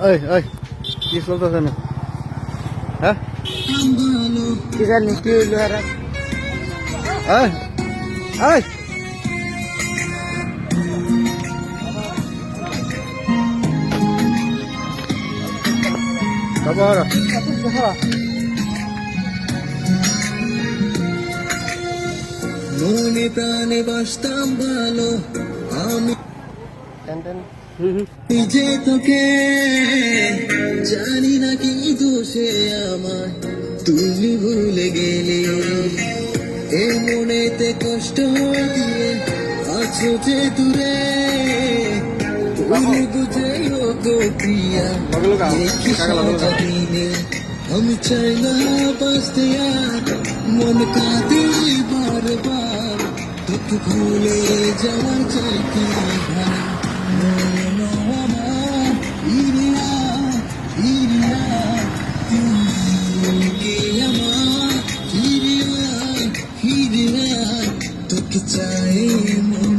ওই ওই কি চলতেছে না? হ্যাঁ কি জানি কি হইলো আর এই এই খবর মনে প্রাণে বাসতাম ভালো আমি নিজে তোকে জানি না কি দোষে আমার তুমি ভুলে গেলে এ মনেতে কষ্ট দিয়ে আছো যে দূরে বুঝে গো প্রিয়া দেখি সাজা দিনে আমি চাই না বাঁচতে আর মন কাঁদে বারবার তোকে ভুলে যাওয়ার চাই কি ভাই মন আমার ইরিয়া ইরিয়া তুমি কে আমার ইরিয়া ইরিয়া তোকে চাই মন